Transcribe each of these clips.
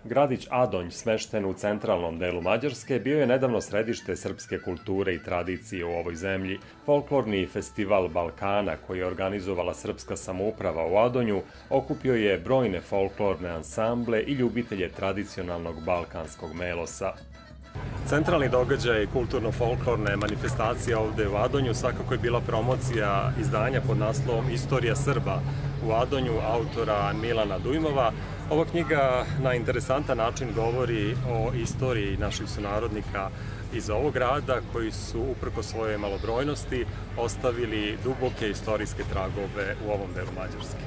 Gradić Adonj, smešten u centralnom delu Mađarske, bio je nedavno središte srpske kulture i tradicije u ovoj zemlji. Folklorni festival Balkana, koji je organizovala srpska samouprava u Adonju, okupio je brojne folklorne ansamble i ljubitelje tradicionalnog balkanskog melosa. Centralni događaj kulturno-folklorne manifestacije ovde u Adonju svakako je bila promocija izdanja pod naslovom Istorija Srba u Adonju autora Milana Dujmova. Ova knjiga na interesantan način govori o istoriji naših sunarodnika iz ovog grada koji su uprkos svojoj malobrojnosti ostavili duboke istorijske tragove u ovom delu Mađarske.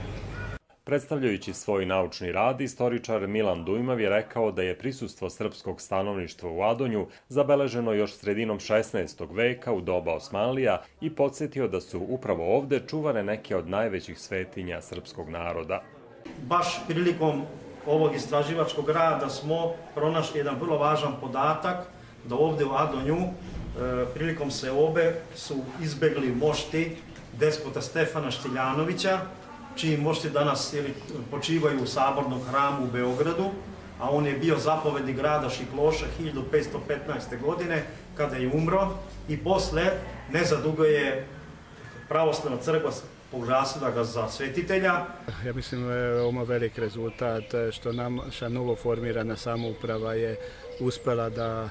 Predstavljajući svoj naučni rad, istoričar Milan Dujmav je rekao da je prisustvo srpskog stanovništva u Adonju zabeleženo još sredinom 16. veka u doba Osmanlija i podsjetio da su upravo ovde čuvane neke od najvećih svetinja srpskog naroda. Baš prilikom ovog istraživačkog rada smo pronašli jedan vrlo važan podatak da ovde u Adonju prilikom seobe su izbegli mošti despota Stefana Štiljanovića, čiji mošti danas počivaju u Sabornom hramu u Beogradu, a on je bio zapovednik grada Šikloša 1515. godine kada je umro i posle nezadugo je pravoslavna crkva proglasila ga za svetitelja. Ja mislim da je veoma velik rezultat što naša novo formirana samouprava je uspela da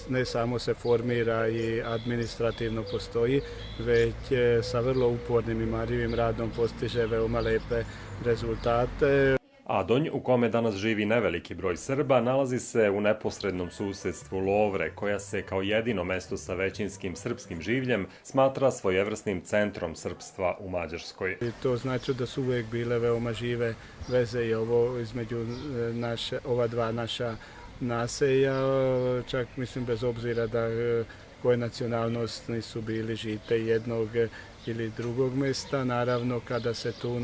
ne samo se formira i administrativno postoji, već sa vrlo upornim i marljivim radom postiže veoma lepe rezultate. Adonj, u kome danas živi neveliki broj Srba, nalazi se u neposrednom susedstvu Lovre, koja se kao jedino mesto sa većinskim srpskim življem smatra svojevrsnim centrom srpstva u Mađarskoj. I to znači da su uvek bile veoma žive veze i ovo između ova dva naša naselja, čak mislim bez obzira da koje nacionalnost nisu bili žite jednog ili drugog mesta. Naravno, kada se tu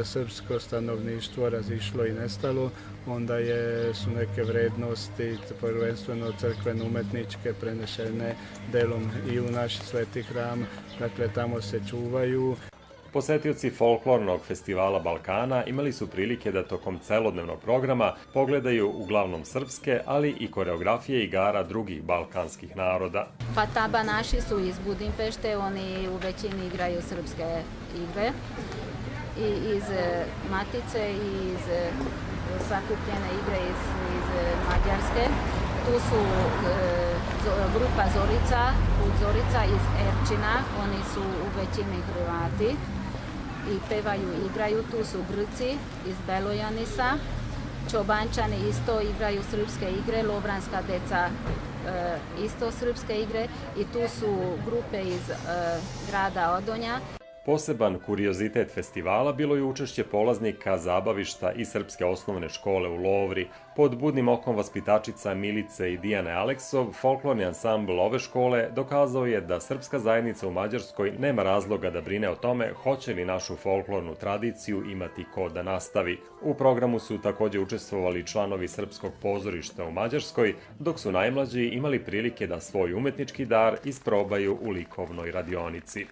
srpsko stanovništvo razišlo i nestalo, onda su neke vrednosti, prvenstveno crkveno-umetničke, prenešene delom i u naš sveti hram, dakle tamo se čuvaju. Posetioci folklornog festivala Balkana imali su prilike da tokom celodnevnog programa pogledaju uglavnom srpske, ali i koreografije igara drugih balkanskih naroda. Pa tabanaši su iz Budimpešte, oni u većini igraju srpske igre i iz Matice i iz sakupljene igre iz Mađarske. Tu su grupa Zorica iz Erčina, oni su u većini Hrvati i pevaju i igraju. Tu su Grci iz Belojanisa, Čobančani isto igraju srpske igre, Lovranska deca isto srpske igre i tu su grupe iz grada Odonja. Poseban kuriozitet festivala bilo je učešće polaznika zabavišta i srpske osnovne škole u Lovri. Pod budnim okom vaspitačica Milice i Dijane Aleksov, folklorni ansambl ove škole dokazao je da srpska zajednica u Mađarskoj nema razloga da brine o tome hoće li našu folklornu tradiciju imati ko da nastavi. U programu su takođe učestvovali članovi Srpskog pozorišta u Mađarskoj, dok su najmlađi imali prilike da svoj umetnički dar isprobaju u likovnoj radionici.